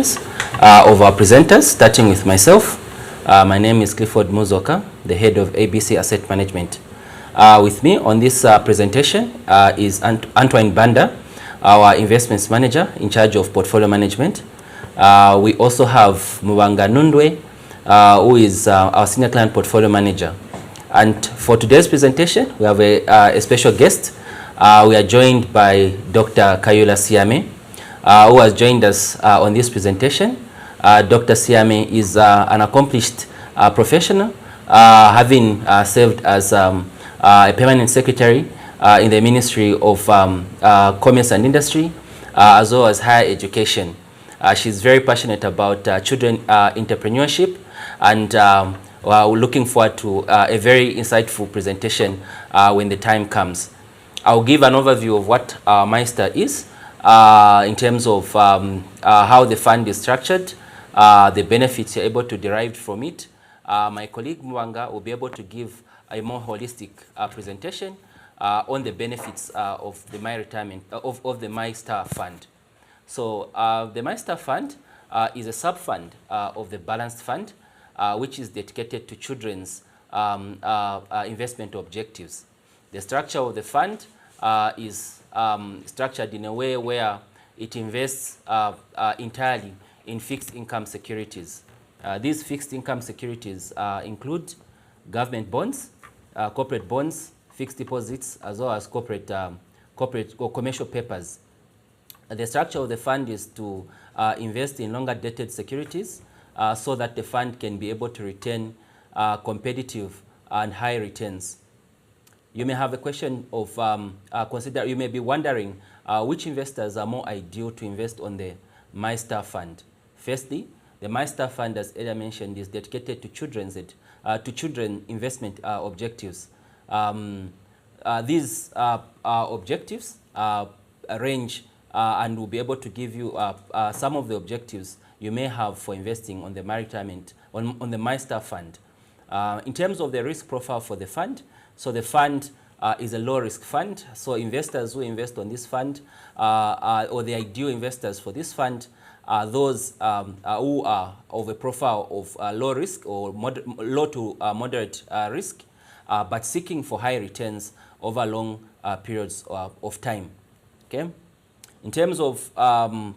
introductions of our presenters, starting with myself. My name is Clifford Muzoka, the head of ABC Asset Management. With me on this presentation is Antwine Banda, our investments manager in charge of portfolio management. We also have Mubanga Nundwe, who is our senior client portfolio manager. And for today's presentation, we have a special guest. We are joined by Dr. Kayula Siame, who has joined us on this presentation. Dr. Siame is an accomplished professional, having served as a permanent secretary in the Ministry of Commerce and Industry, as well as higher education. She's very passionate about children entrepreneurship, and we're looking forward to a very insightful presentation when the time comes. I'll give an overview of what Meister is in terms of how the fund is structured, the benefits you're able to derive from it. My colleague Mubanga will be able to give a more holistic presentation on the benefits of the My Retirement of the Meister Fund. So the Meister Fund is a sub-fund of the Balanced Fund, which is dedicated to children's investment objectives. The structure of the fund is structured in a way where it invests entirely in fixed income securities. These fixed income securities include government bonds, corporate bonds, fixed deposits, as well as corporate or commercial papers. The structure of the fund is to invest in longer dated securities so that the fund can be able to retain competitive and high returns. You may have a question of you may be wondering which investors are more ideal to invest on the Meister Fund. Firstly, the Meister Fund, as earlier mentioned, is dedicated to children's investment objectives. These objectives range and will be able to give you some of the objectives you may have for investing on the on the Meister Fund. In terms of the risk profile for the fund, so the fund is a low-risk fund. So investors who invest on this fund, or the ideal investors for this fund, are those who are of a profile of low risk or low to moderate risk, but seeking for high returns over long periods of time. Okay. In terms of the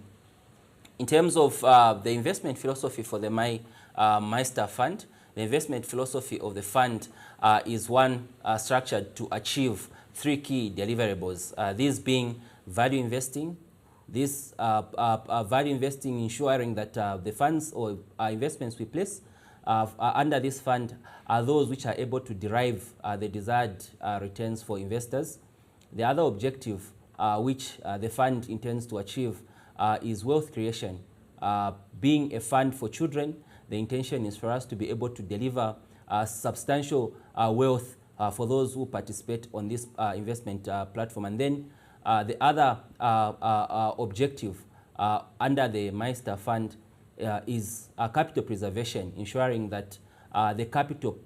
investment philosophy for the Meister Fund, the investment philosophy of the fund is one structured to achieve three key deliverables. These being value investing, value investing ensuring that the funds or investments we place under this fund are those which are able to derive the desired returns for investors. The other objective which the fund intends to achieve is wealth creation. Being a fund for children, the intention is for us to be able to deliver substantial wealth for those who participate on this investment platform. And then the other objective under the Meister Fund is capital preservation, ensuring that the capital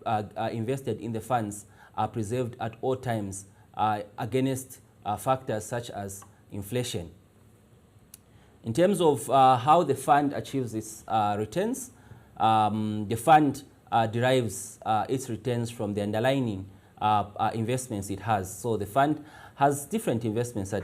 invested in the funds are preserved at all times against factors such as inflation. In terms of how the fund achieves its returns, the fund derives its returns from the underlying investments it has. So the fund has different investments, as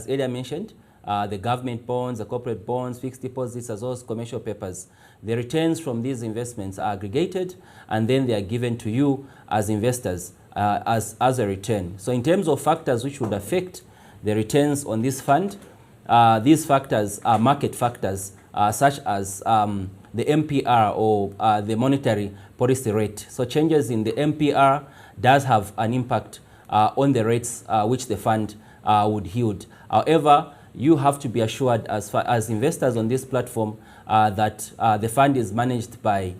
earlier mentioned, the government bonds, the corporate bonds, fixed deposits, as well as commercial papers. The returns from these investments are aggregated, and then they are given to you as investors as a return. So in terms of factors which would affect the returns on this fund, these factors are market factors such as the MPR or the monetary policy rate. So changes in the MPR does have an impact on the rates which the fund would yield. However, you have to be assured as investors on this platform that the fund is managed by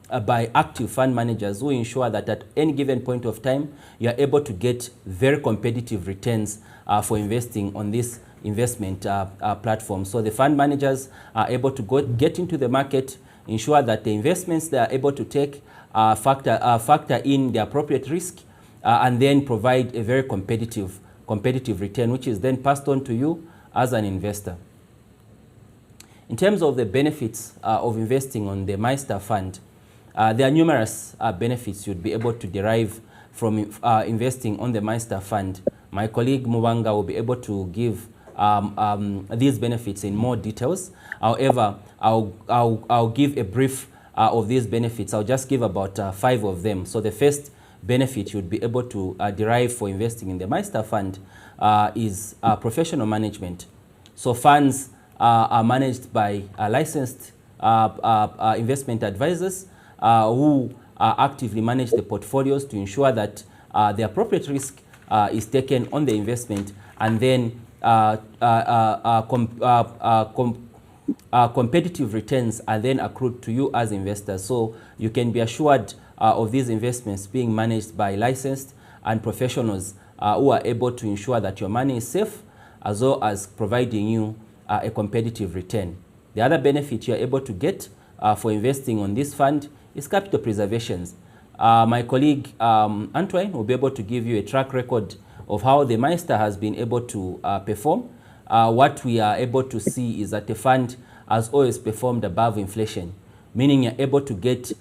active fund managers who ensure that at any given point of time, you are able to get very competitive returns for investing on this investment platform. So the fund managers are able to get into the market, ensure that the investments they are able to take factor in the appropriate risk, and then provide a very competitive return, which is then passed on to you as an investor. In terms of the benefits of investing on the MyStar Fund, there are numerous benefits you'd be able to derive from investing on the MyStar Fund. My colleague Mubanga will be able to give these benefits in more details. However, I'll give a brief of these benefits. I'll just give about 5 of them. So the first benefit you'd be able to derive for investing in the MyStar Fund is professional management. So funds are managed by licensed investment advisors who actively manage the portfolios to ensure that the appropriate risk is taken on the investment, and then competitive returns are then accrued to you as investors. So you can be assured of these investments being managed by licensed and professionals who are able to ensure that your money is safe, as well as providing you a competitive return. The other benefit you are able to get for investing on this fund is capital preservations. My colleague Antwine will be able to give you a track record of how the MyStar has been able to perform. What we are able to see is that the fund has always performed above inflation, meaning you're able to get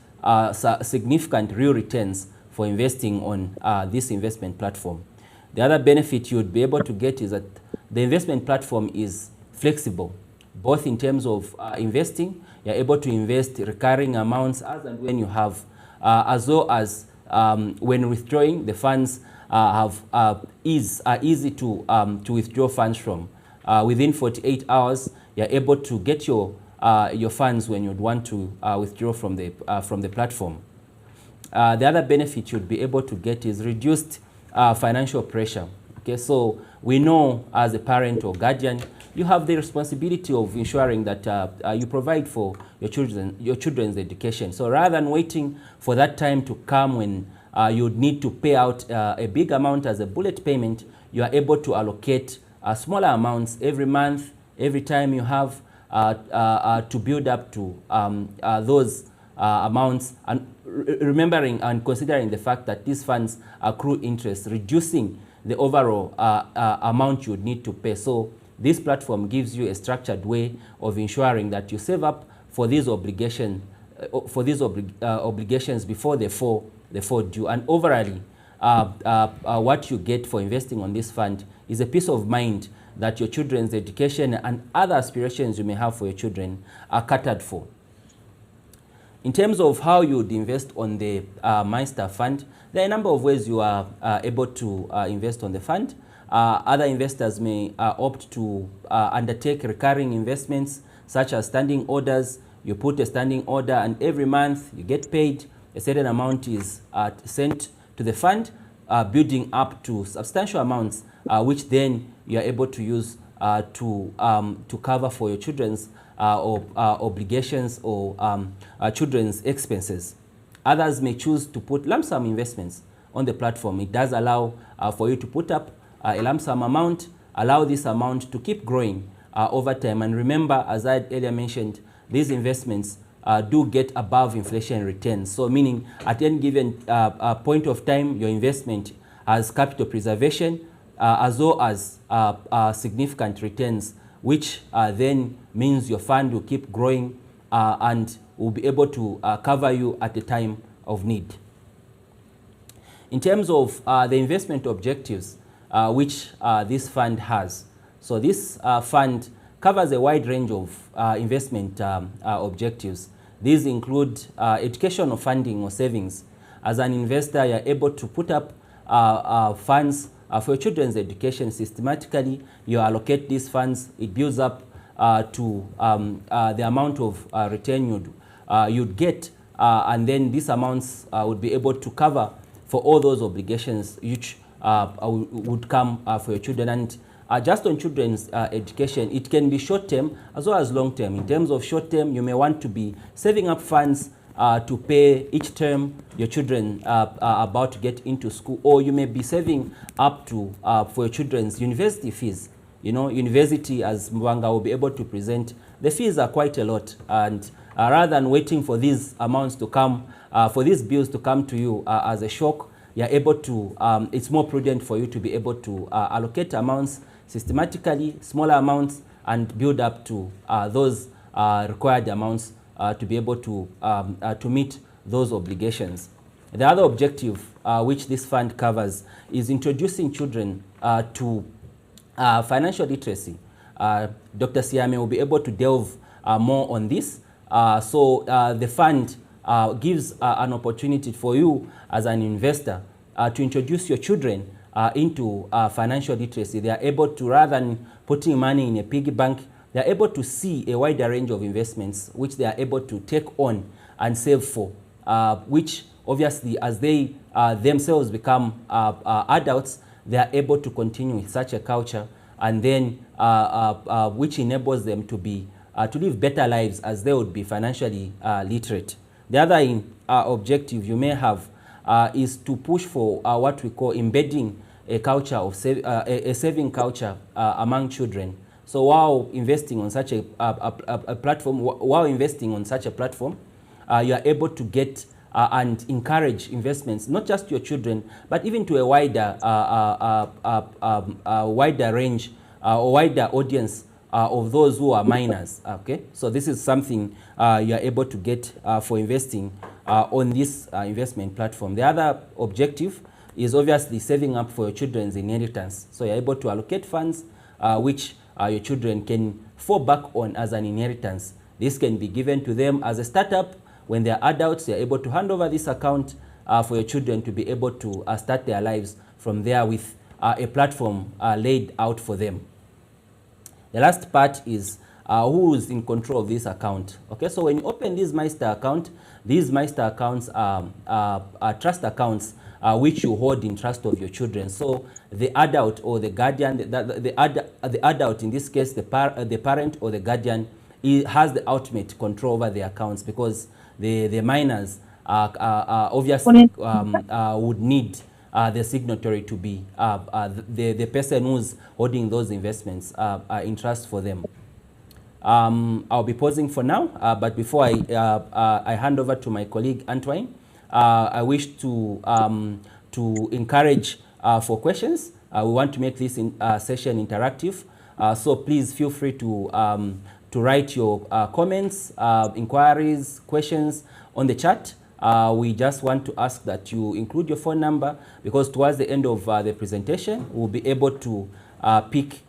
significant real returns for investing on this investment platform. The other benefit you would be able to get is that the investment platform is flexible, both in terms of investing. You're able to invest recurring amounts as and when you have, as well as when withdrawing, the funds are easy to withdraw funds from. Within 48 hours, you're able to get your funds when you'd want to withdraw from the platform. The other benefit you'd be able to get is reduced financial pressure. Okay, so we know as a parent or guardian, you have the responsibility of ensuring that you provide for your children's education. So rather than waiting for that time to come when you'd need to pay out a big amount as a bullet payment, you are able to allocate smaller amounts every month, every time you have to build up to those amounts, and remembering and considering the fact that these funds accrue interest, reducing the overall amount you would need to pay. So this platform gives you a structured way of ensuring that you save up for these obligations before they fall due. And overall, what you get for investing on this fund is a peace of mind that your children's education and other aspirations you may have for your children are catered for. In terms of how you would invest on the MyStar Fund, there are a number of ways you are able to invest on the fund. Other investors may opt to undertake recurring investments such as standing orders. You put a standing order and every month you get paid. A certain amount is sent to the fund, building up to substantial amounts, which then you are able to use to cover for your children's obligations or children's expenses. Others may choose to put lump sum investments on the platform. It does allow for you to put up a lump sum amount, allow this amount to keep growing over time. And remember, as I earlier mentioned, these investments do get above inflation returns. So meaning at any given point of time, your investment has capital preservation as well as significant returns, which then means your fund will keep growing and will be able to cover you at the time of need. In terms of the investment objectives which this fund has, so this fund covers a wide range of investment objectives. These include educational funding or savings. As an investor, you're able to put up funds for your children's education systematically. You allocate these funds, it builds up to the amount of return you'd get, and then these amounts would be able to cover for all those obligations which would come for your children. And just on children's education, it can be short-term as well as long-term. In terms of short-term, you may want to be saving up funds to pay each term your children are about to get into school, or you may be saving up to for your children's university fees. You know, university, as Mubanga will be able to present, the fees are quite a lot, and rather than waiting for these amounts to come, for these bills to come to you as a shock, you're able to, it's more prudent for you to be able to allocate amounts systematically, smaller amounts, and build up to those required amounts to be able to meet those obligations. The other objective which this fund covers is introducing children to financial literacy. Dr. Siame will be able to delve more on this. So the fund gives an opportunity for you as an investor to introduce your children into financial literacy. They are able to, rather than putting money in a piggy bank, they are able to see a wider range of investments which they are able to take on and save for, which obviously as they themselves become adults, they are able to continue with such a culture, and then which enables them to be to live better lives as they would be financially literate. The other objective you may have is to push for what we call embedding a culture of a saving culture among children. So while investing on such a platform, you are able to get and encourage investments, not just to your children, but even to a wider range or wider audience of those who are minors. Okay, so this is something you are able to get for investing on this investment platform. The other objective is obviously saving up for your children's inheritance. So you're able to allocate funds which your children can fall back on as an inheritance. This can be given to them as a startup. When they're adults, they're able to hand over this account for your children to be able to start their lives from there with a platform laid out for them. The last part is who is in control of this account. Okay, so when you open this MyStar account, these MyStar accounts are trust accounts which you hold in trust of your children. So the adult or the guardian, the adult, in this case the parent or the guardian, has the ultimate control over the accounts, because the minors obviously would need the signatory to be the person who's holding those investments in trust for them. I'll be pausing for now, but before I hand over to my colleague Antwine, I wish to encourage for questions. We want to make this session interactive, so please feel free to write your comments, inquiries, questions on the chat. We just want to ask that you include your phone number, because towards the end of the presentation, we'll be able to pick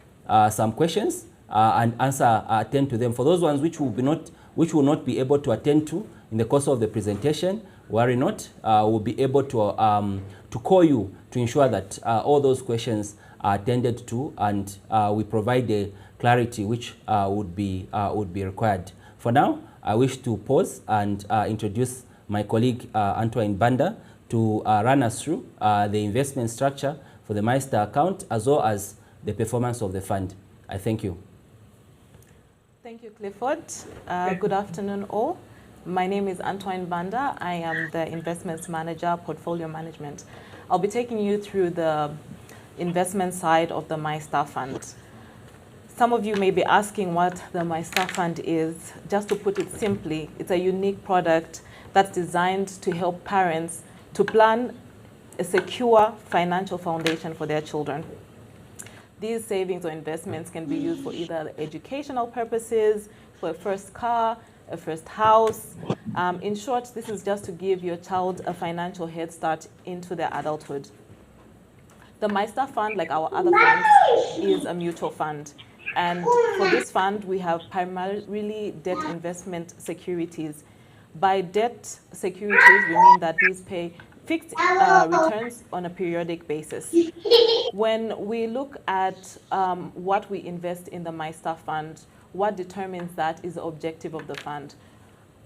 some questions and attend to them. For those ones which will not be able to attend to in the course of the presentation, worry not. We'll be able to call you to ensure that all those questions are attended to, and we provide the clarity which would be required. For now, I wish to pause and introduce my colleague Antwine Banda to run us through the investment structure for the MyStar account, as well as the performance of the fund. I thank you. Thank you, Clifford. Good afternoon, all. My name is Antwine Banda. I am the Investments Manager, Portfolio Management. I'll be taking you through the investment side of the MyStar Fund. Some of you may be asking what the MyStar Fund is. Just to put it simply, it's a unique product that's designed to help parents to plan a secure financial foundation for their children. These savings or investments can be used for either educational purposes, for a first car, a first house. In short, this is just to give your child a financial head start into their adulthood. The MyStar Fund, like our other funds, is a mutual fund. And for this fund, we have primarily debt investment securities. By debt securities, we mean that these pay fixed returns on a periodic basis. When we look at what we invest in the MyStar Fund, what determines that is the objective of the fund.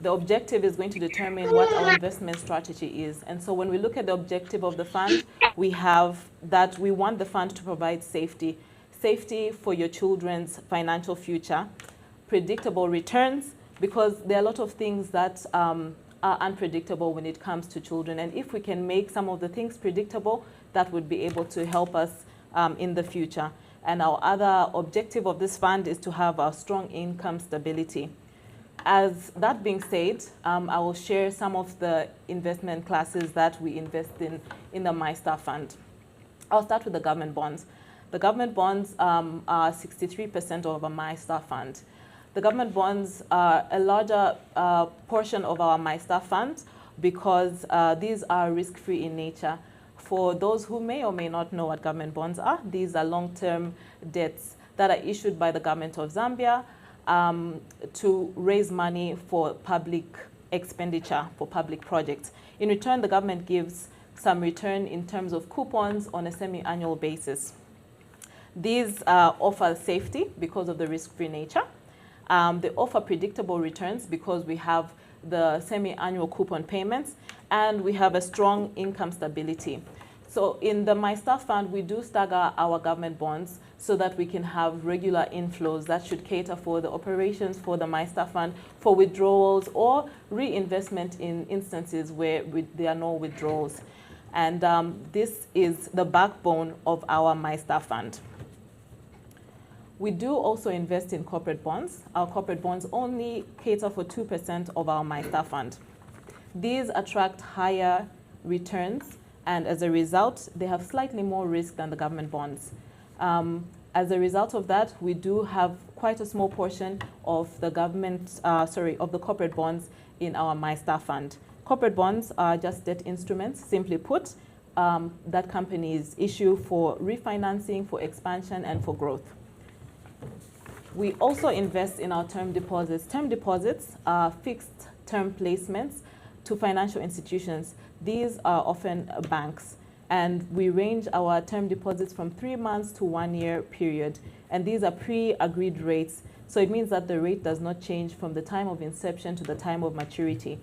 The objective is going to determine what our investment strategy is. And so when we look at the objective of the fund, we have that we want the fund to provide safety for your children's financial future, predictable returns, because there are a lot of things that are unpredictable when it comes to children. And if we can make some of the things predictable, that would be able to help us in the future. And our other objective of this fund is to have a strong income stability. As that being said, I will share some of the investment classes that we invest in the MyStar Fund. I'll start with the government bonds. The government bonds are 63% of a MyStar Fund. The government bonds are a larger portion of our MyStar fund because these are risk-free in nature. For those who may or may not know what government bonds are, these are long-term debts that are issued by the government of Zambia to raise money for public expenditure, for public projects. In return, the government gives some return in terms of coupons on a semi-annual basis. These offer safety because of the risk-free nature. They offer predictable returns because we have the semi-annual coupon payments, and we have a strong income stability. So in the MyStar Fund, we do stagger our government bonds so that we can have regular inflows that should cater for the operations for the MyStar Fund, for withdrawals or reinvestment in instances where there are no withdrawals. And this is the backbone of our MyStar Fund. We do also invest in corporate bonds. Our corporate bonds only cater for 2% of our MyStar Fund. These attract higher returns, and as a result, they have slightly more risk than the government bonds. As a result of that, we do have quite a small portion of the of the corporate bonds in our MyStar Fund. Corporate bonds are just debt instruments, simply put, that companies issue for refinancing, for expansion, and for growth. We also invest in our term deposits. Term deposits are fixed term placements to financial institutions. These are often banks, and we range our term deposits from 3 months to 1 year period. And these are pre-agreed rates. So it means that the rate does not change from the time of inception to the time of maturity,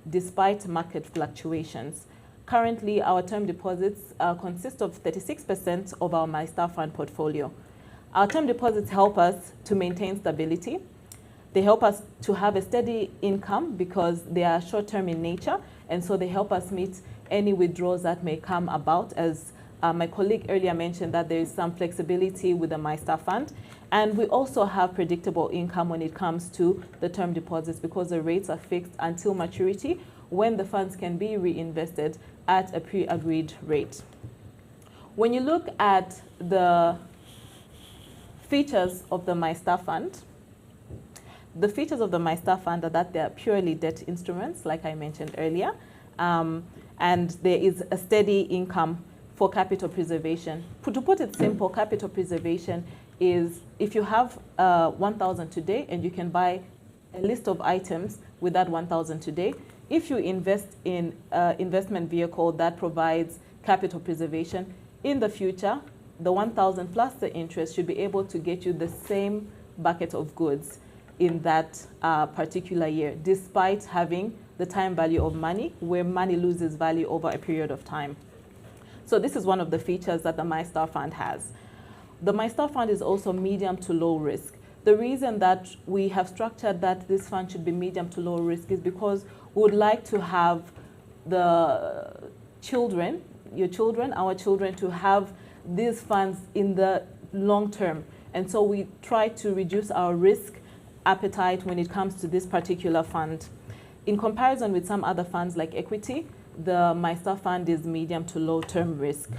despite market fluctuations. Currently, our term deposits consist of 36% of our MyStar Fund portfolio. Our term deposits help us to maintain stability. They help us to have a steady income because they are short-term in nature, and so they help us meet any withdrawals that may come about. As my colleague earlier mentioned, that there is some flexibility with the MyStar Fund. And we also have predictable income when it comes to the term deposits because the rates are fixed until maturity, when the funds can be reinvested at a pre-agreed rate. When you look at the features of the MyStar Fund, the features of the MyStar Fund are that they are purely debt instruments, like I mentioned earlier, and there is a steady income for capital preservation. To put it simple, capital preservation is if you have 1,000 today and you can buy a list of items with that 1,000 today, if you invest in an investment vehicle that provides capital preservation, in the future, the 1,000 plus the interest should be able to get you the same bucket of goods in that particular year, despite having the time value of money, where money loses value over a period of time. So this is one of the features that the MyStar Fund has. The MyStar Fund is also medium to low risk. The reason that we have structured that this fund should be medium to low risk is because we would like to have the children, our children, to have these funds in the long term. And so we try to reduce our risk appetite when it comes to this particular fund. In comparison with some other funds like equity, the MyStar Fund is medium to low term risk.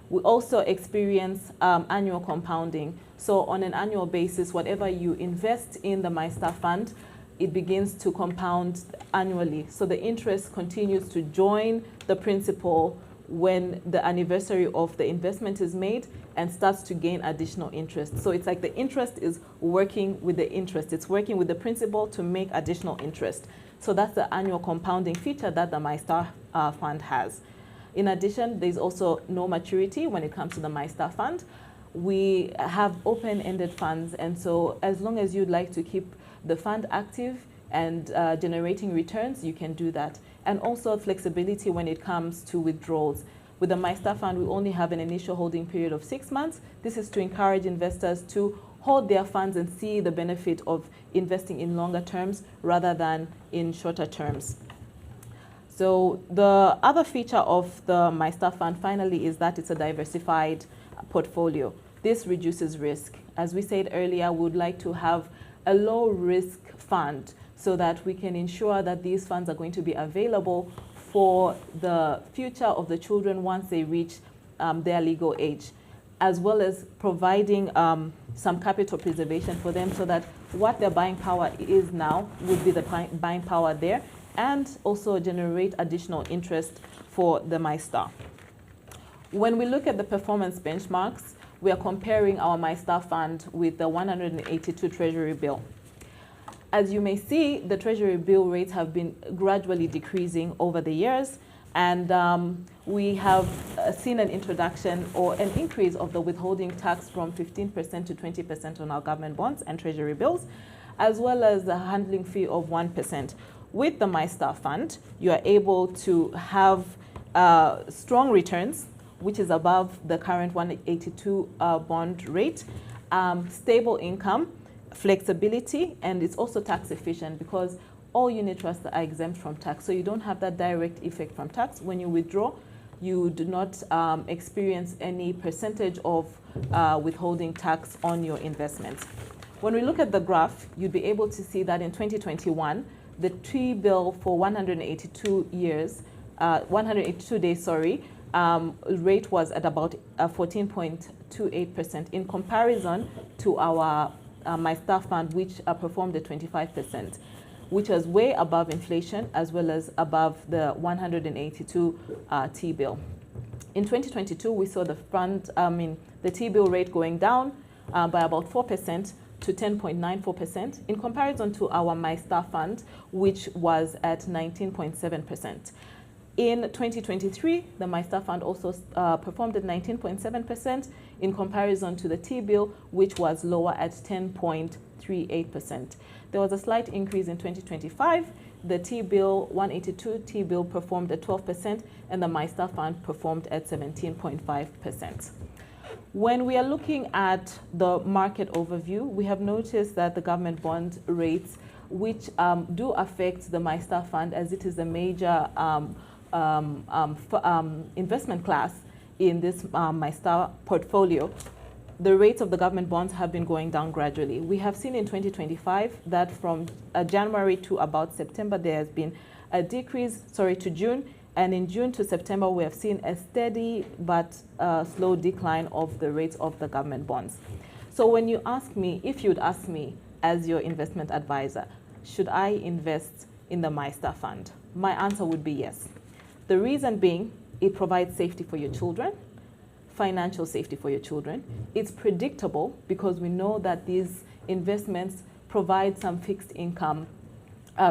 We also experience annual compounding. So on an annual basis, whatever you invest in the MyStar Fund, it begins to compound annually. So the interest continues to join the principal when the anniversary of the investment is made and starts to gain additional interest. So it's like the interest is working with the interest. It's working with the principal to make additional interest. So that's the annual compounding feature that the MyStar Fund has. In addition, there's also no maturity when it comes to the MyStar Fund. We have open-ended funds, and so as long as you'd like to keep the fund active and generating returns, you can do that. And also flexibility when it comes to withdrawals. With the MyStar Fund, we only have an initial holding period of 6 months. This is to encourage investors to hold their funds and see the benefit of investing in longer terms rather than in shorter terms. So the other feature of the MyStar Fund finally is that it's a diversified portfolio. This reduces risk. As we said earlier, we would like to have a low risk fund so that we can ensure that these funds are going to be available for the future of the children once they reach their legal age, as well as providing some capital preservation for them so that what their buying power is now would be the buying power there, and also generate additional interest for the MyStar. When we look at the performance benchmarks, we are comparing our MyStar fund with the 182 Treasury bill. As you may see, the Treasury bill rates have been gradually decreasing over the years, and we have seen an introduction or an increase of the withholding tax from 15% to 20% on our government bonds and Treasury bills, as well as the handling fee of 1%. With the MyStar fund, you are able to have strong returns, which is above the current 182 bond rate, stable income, flexibility, and it's also tax efficient because all unit trusts are exempt from tax. So you don't have that direct effect from tax. When you withdraw, you do not experience any percentage of withholding tax on your investments. When we look at the graph, you'd be able to see that in 2021, the T-bill for 182 days, rate was at about 14.28% in comparison to our MyStar fund, which performed at 25%, which was way above inflation as well as above the 182 T-bill. In 2022, we saw the T-bill rate going down by about 4% to 10.94% in comparison to our MyStar fund, which was at 19.7%. In 2023, the MyStar fund also performed at 19.7% in comparison to the T-bill, which was lower at 10.38%. There was a slight increase in 2025. The T-bill, 182 T-bill performed at 12%, and the MyStar fund performed at 17.5%. When we are looking at the market overview, we have noticed that the government bond rates, which do affect the MyStar fund as it is a major investment class in this MyStar portfolio, the rates of the government bonds have been going down gradually. We have seen in 2025 that from January to about September, there has been a decrease, to June, and in June to September, we have seen a steady but slow decline of the rates of the government bonds. So when you ask me, if you'd ask me as your investment advisor, should I invest in the MyStar fund? My answer would be yes. The reason being, it provides safety for your children, financial safety for your children. It's predictable because we know that these investments provide some fixed income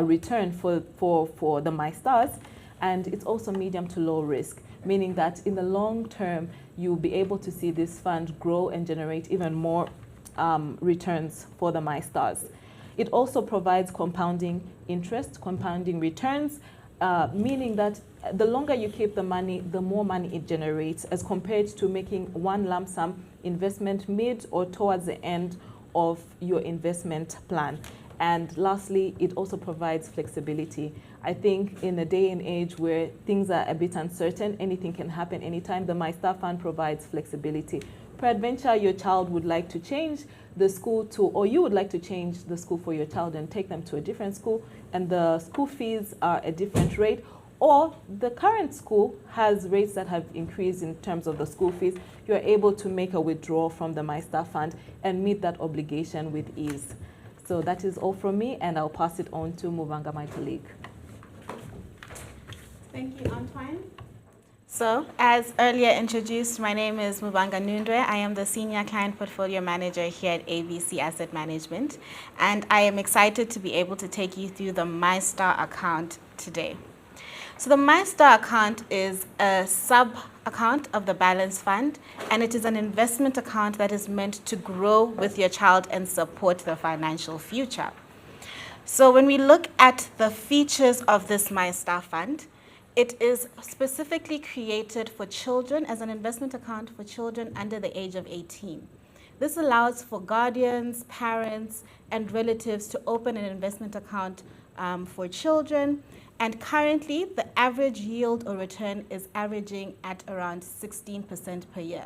return for the MyStars, and it's also medium to low risk, meaning that in the long term, you'll be able to see this fund grow and generate even more returns for the MyStars. It also provides compounding interest, compounding returns, meaning that the longer you keep the money, the more money it generates as compared to making one lump sum investment mid or towards the end of your investment plan. And lastly, it also provides flexibility. I think in a day and age where things are a bit uncertain, anything can happen anytime, the MyStar fund provides flexibility. Peradventure, your child would like to change the school to, or you would like to change the school for your child and take them to a different school, and the school fees are a different rate, or the current school has rates that have increased in terms of the school fees, you are able to make a withdrawal from the MyStar fund and meet that obligation with ease. So that is all from me, and I'll pass it on to Mubanga, my colleague. Thank you, Antwine. So, as earlier introduced, my name is Mubanga Nundwe. I am the Senior Client Portfolio Manager here at ABC Asset Management, and I am excited to be able to take you through the MyStar account today. So the MyStar account is a sub-account of the Balance Fund, and it is an investment account that is meant to grow with your child and support their financial future. So when we look at the features of this MyStar Fund, it is specifically created for children as an investment account for children under the age of 18. This allows for guardians, parents, and relatives to open an investment account for children. And currently, the average yield or return is averaging at around 16% per year.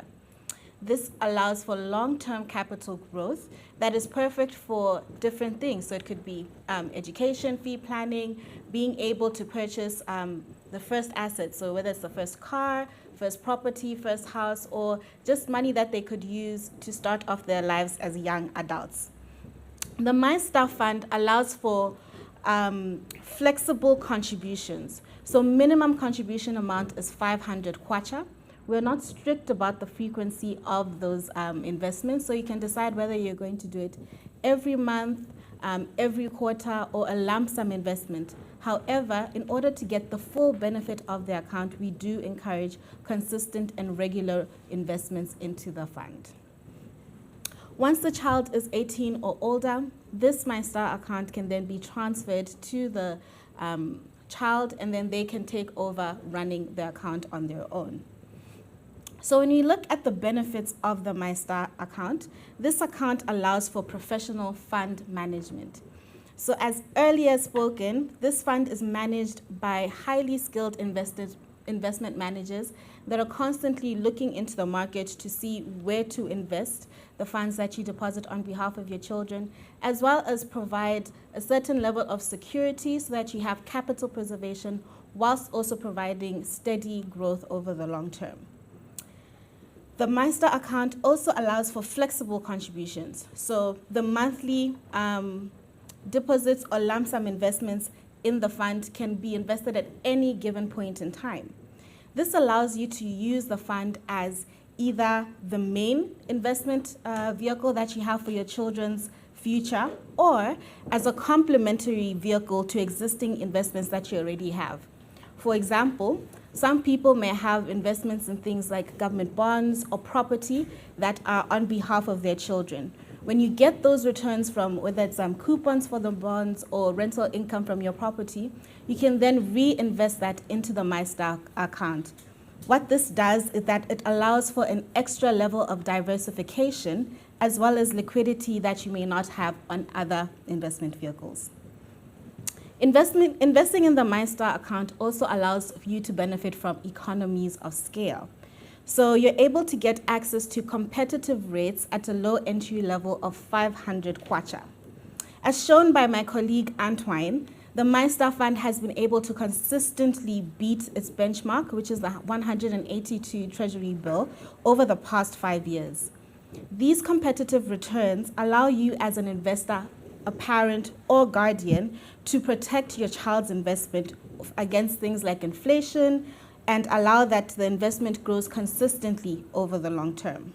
This allows for long-term capital growth that is perfect for different things. So it could be education, fee planning, being able to purchase the first asset. So whether it's the first car, first property, first house, or just money that they could use to start off their lives as young adults. The MyStar Fund allows for flexible contributions. So minimum contribution amount is 500 kwacha. We're not strict about the frequency of those investments, so you can decide whether you're going to do it every month, every quarter, or a lump sum investment. However, in order to get the full benefit of the account, we do encourage consistent and regular investments into the fund. Once the child is 18 or older, this MyStar account can then be transferred to the child, and then they can take over running the account on their own. So when you look at the benefits of the MyStar account, this account allows for professional fund management. So as earlier spoken, this fund is managed by highly skilled investment managers that are constantly looking into the market to see where to invest the funds that you deposit on behalf of your children, as well as provide a certain level of security so that you have capital preservation whilst also providing steady growth over the long term. The MyStar account also allows for flexible contributions. So the monthly deposits or lump sum investments in the fund can be invested at any given point in time. This allows you to use the fund as either the main investment vehicle that you have for your children's future, or as a complementary vehicle to existing investments that you already have. For example, some people may have investments in things like government bonds or property that are on behalf of their children. When you get those returns from, whether it's coupons for the bonds or rental income from your property, you can then reinvest that into the MyStar account. What this does is that it allows for an extra level of diversification as well as liquidity that you may not have on other investment vehicles. Investing in the MyStar account also allows you to benefit from economies of scale. So you're able to get access to competitive rates at a low entry level of 500 kwacha. As shown by my colleague Antwine, the MyStar Fund has been able to consistently beat its benchmark, which is the 182 Treasury bill, over the past 5 years. These competitive returns allow you as an investor, a parent, or guardian to protect your child's investment against things like inflation and allow that the investment grows consistently over the long term.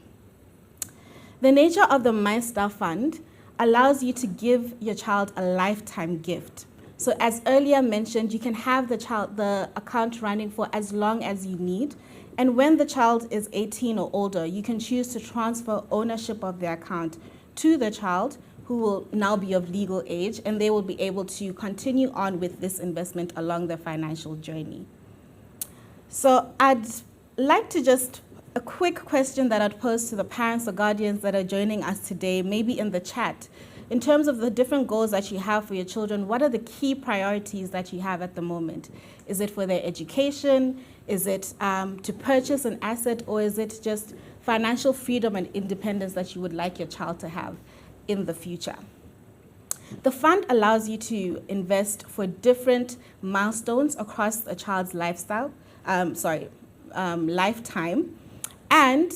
The nature of the MyStar Fund allows you to give your child a lifetime gift. So as earlier mentioned, you can have the account running for as long as you need. And when the child is 18 or older, you can choose to transfer ownership of the account to the child, who will now be of legal age, and they will be able to continue on with this investment along their financial journey. So I'd like to a quick question that I'd pose to the parents or guardians that are joining us today, maybe in the chat. In terms of the different goals that you have for your children, what are the key priorities that you have at the moment? Is it for their education? Is it to purchase an asset? Or is it just financial freedom and independence that you would like your child to have in the future? The fund allows you to invest for different milestones across a child's lifetime. And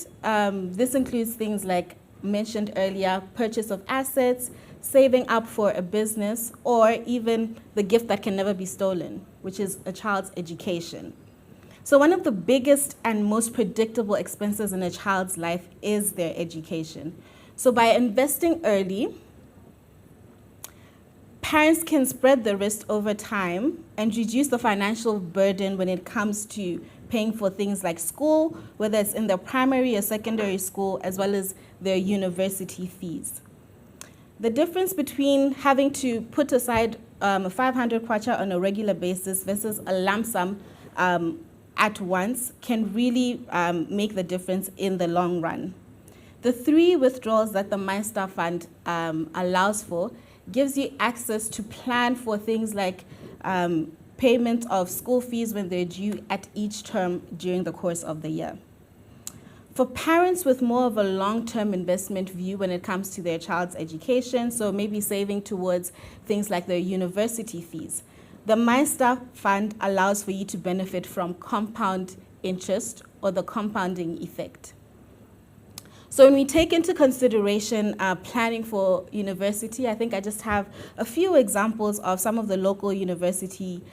this includes things like mentioned earlier, purchase of assets, saving up for a business, or even the gift that can never be stolen, which is a child's education. So one of the biggest and most predictable expenses in a child's life is their education. So by investing early, parents can spread the risk over time and reduce the financial burden when it comes to paying for things like school, whether it's in their primary or secondary school, as well as their university fees. The difference between having to put aside 500 kwacha on a regular basis versus a lump sum at once can really make the difference in the long run. The 3 withdrawals that the MyStar Fund allows for gives you access to plan for things like payment of school fees when they're due at each term during the course of the year. For parents with more of a long-term investment view when it comes to their child's education, so maybe saving towards things like their university fees, the MyStar Fund allows for you to benefit from compound interest or the compounding effect. So when we take into consideration planning for university, I think I just have a few examples of some of the local university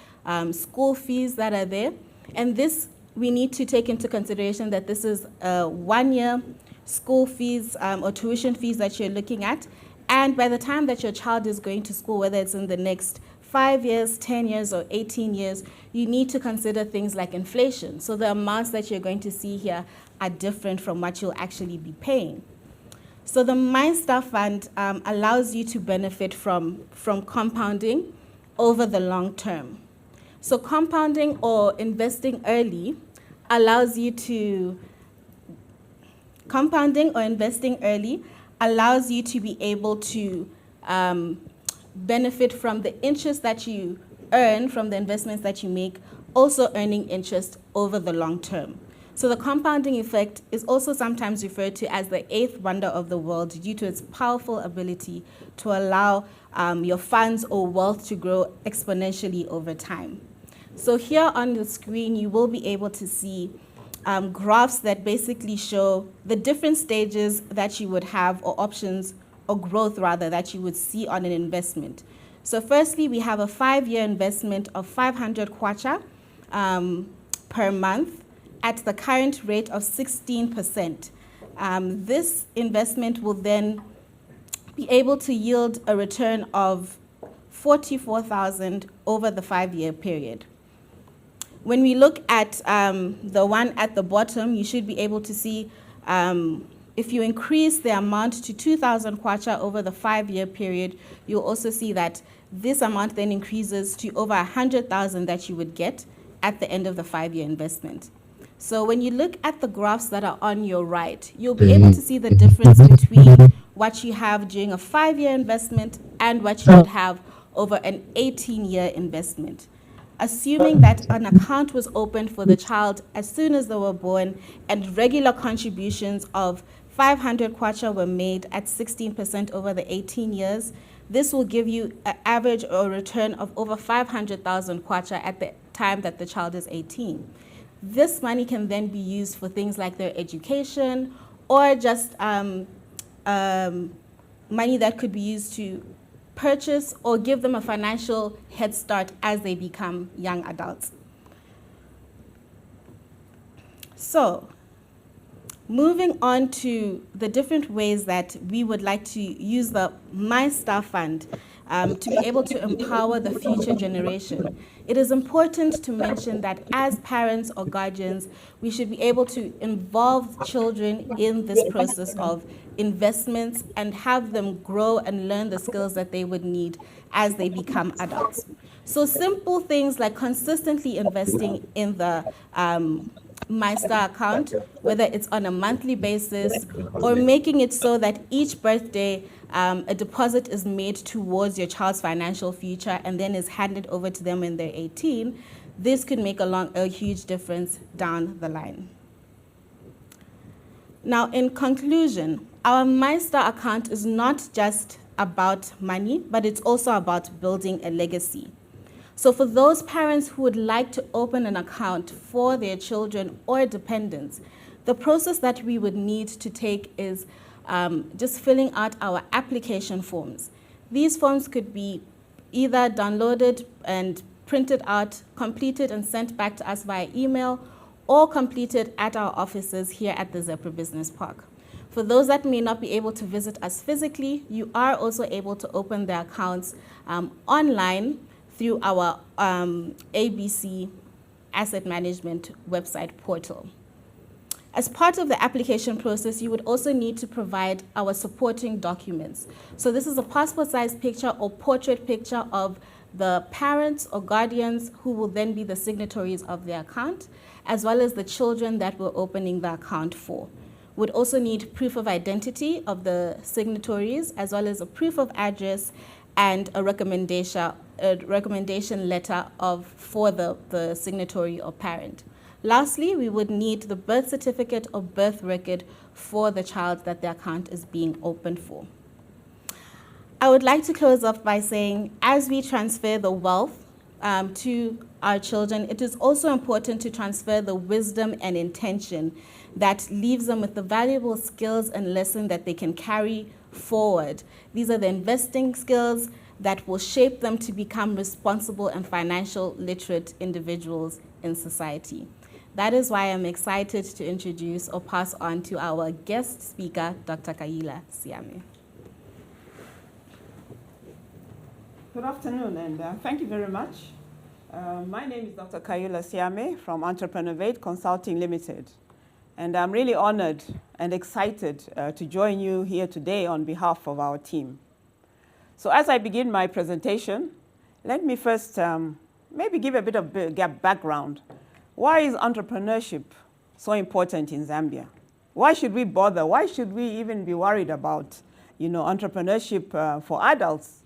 school fees that are there. And this, we need to take into consideration that this is a 1 year school fees or tuition fees that you're looking at. And by the time that your child is going to school, whether it's in the next 5 years, 10 years, or 18 years, you need to consider things like inflation. So the amounts that you're going to see here are different from what you'll actually be paying. So the MyStar Fund allows you to benefit from compounding over the long term. So compounding or investing early allows you to be able to benefit from the interest that you earn from the investments that you make, also earning interest over the long term. So the compounding effect is also sometimes referred to as the eighth wonder of the world due to its powerful ability to allow your funds or wealth to grow exponentially over time. So here on the screen, you will be able to see graphs that basically show the different stages that you would have, or options, or growth rather, that you would see on an investment. So firstly, we have a 5-year investment of 500 kwacha per month at the current rate of 16%. This investment will then be able to yield a return of 44,000 over the 5-year period. When we look at the one at the bottom, you should be able to see if you increase the amount to 2,000 kwacha over the 5-year period, you'll also see that this amount then increases to over 100,000 that you would get at the end of the 5-year investment. So when you look at the graphs that are on your right, you'll be able to see the difference between what you have during a 5-year investment and what you would have over an 18-year investment. Assuming that an account was opened for the child as soon as they were born and regular contributions of 500 kwacha were made at 16% over the 18 years, this will give you an average or return of over 500,000 kwacha at the time that the child is 18. This money can then be used for things like their education, or just money that could be used to purchase or give them a financial head start as they become young adults. So, moving on to the different ways that we would like to use the MyStar Fund to be able to empower the future generation. It is important to mention that as parents or guardians, we should be able to involve children in this process of investments and have them grow and learn the skills that they would need as they become adults. So simple things like consistently investing in the MyStar account, whether it's on a monthly basis, or making it so that each birthday a deposit is made towards your child's financial future and then is handed over to them when they're 18, this could make a huge difference down the line. Now, in conclusion, our MyStar account is not just about money, but it's also about building a legacy. So for those parents who would like to open an account for their children or dependents, the process that we would need to take is just filling out our application forms. These forms could be either downloaded and printed out, completed and sent back to us via email, or completed at our offices here at the Zephyr Business Park. For those that may not be able to visit us physically, you are also able to open the accounts online through our ABC Asset Management website portal. As part of the application process, you would also need to provide our supporting documents. So this is a passport-sized picture or portrait picture of the parents or guardians who will then be the signatories of the account, as well as the children that we're opening the account for. Would also need proof of identity of the signatories, as well as a proof of address and a recommendation letter for the signatory or parent. Lastly, we would need the birth certificate or birth record for the child that the account is being opened for. I would like to close off by saying, as we transfer the wealth to our children, it is also important to transfer the wisdom and intention that leaves them with the valuable skills and lessons that they can carry forward. These are the investing skills that will shape them to become responsible and financial literate individuals in society. That is why I'm excited to introduce or pass on to our guest speaker, Dr. Kayula Siame. Good afternoon, and thank you very much. My name is Dr. Kayula Siame from Entreprenovate Consulting Limited, and I'm really honored and excited to join you here today on behalf of our team. So as I begin my presentation, let me first maybe give a bit of background. Why is entrepreneurship so important in Zambia? Why should we bother? Why should we even be worried about, entrepreneurship for adults?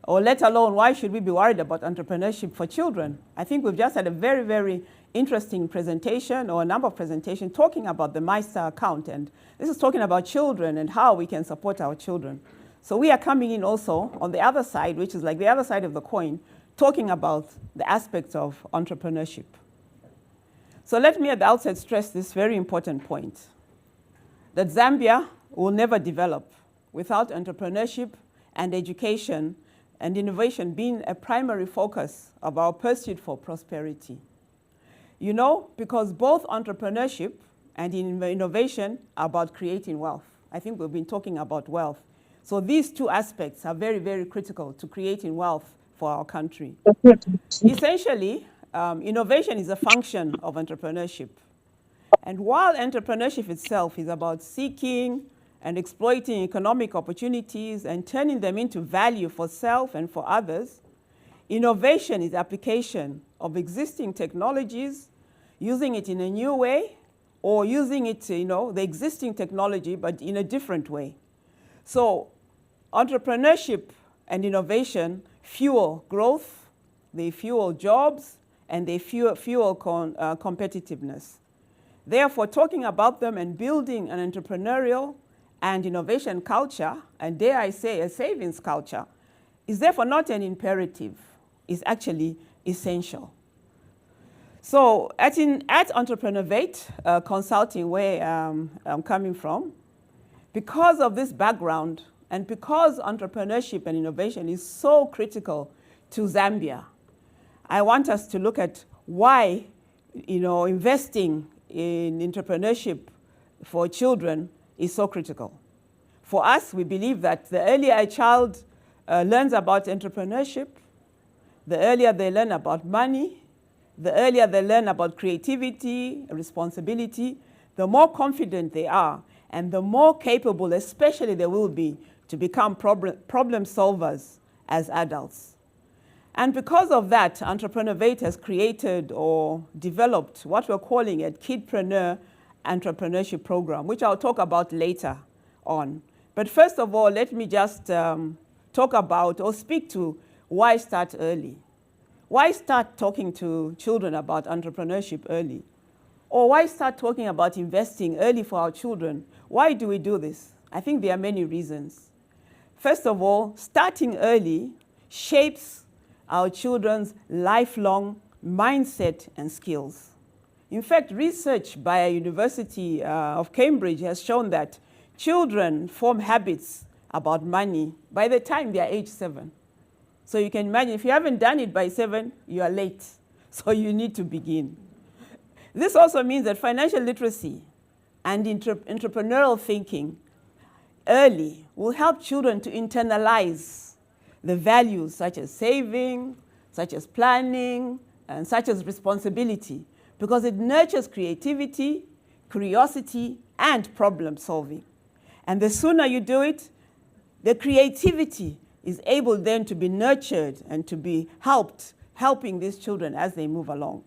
Or let alone, why should we be worried about entrepreneurship for children? I think we've just had a very, very interesting presentation, or a number of presentations, talking about the MyStar account. And this is talking about children and how we can support our children. So we are coming in also on the other side, which is like the other side of the coin, talking about the aspects of entrepreneurship. So let me at the outset stress this very important point, that Zambia will never develop without entrepreneurship and education and innovation being a primary focus of our pursuit for prosperity. Because both entrepreneurship and innovation are about creating wealth. I think we've been talking about wealth. So these two aspects are very, very critical to creating wealth for our country. Essentially, innovation is a function of entrepreneurship. And while entrepreneurship itself is about seeking and exploiting economic opportunities and turning them into value for self and for others, innovation is application of existing technologies, using it in a new way, or using it, the existing technology, but in a different way. So entrepreneurship and innovation fuel growth, they fuel jobs, and they fuel competitiveness. Therefore, talking about them and building an entrepreneurial and innovation culture, and dare I say a savings culture, is therefore not an imperative, it's actually essential. So at Entreprenovate Consulting, where I'm coming from, because of this background and because entrepreneurship and innovation is so critical to Zambia, I want us to look at why investing in entrepreneurship for children is so critical. For us, we believe that the earlier a child learns about entrepreneurship, the earlier they learn about money, the earlier they learn about creativity, responsibility, the more confident they are and the more capable, especially they will be, to become problem solvers as adults. And because of that, Entreprenovate has created or developed what we're calling a Kidpreneur Entrepreneurship Program, which I'll talk about later on. But first of all, let me just talk about or speak to why start early. Why start talking to children about entrepreneurship early? Or why start talking about investing early for our children? Why do we do this? I think there are many reasons. First of all, starting early shapes our children's lifelong mindset and skills. In fact, research by a University of Cambridge has shown that children form habits about money by the time they are age 7. So you can imagine, if you haven't done it by 7, you are late. So you need to begin. This also means that financial literacy and entrepreneurial thinking early will help children to internalize the values such as saving, such as planning, and such as responsibility, because it nurtures creativity, curiosity, and problem solving. And the sooner you do it, the creativity is able then to be nurtured and to be helping these children as they move along.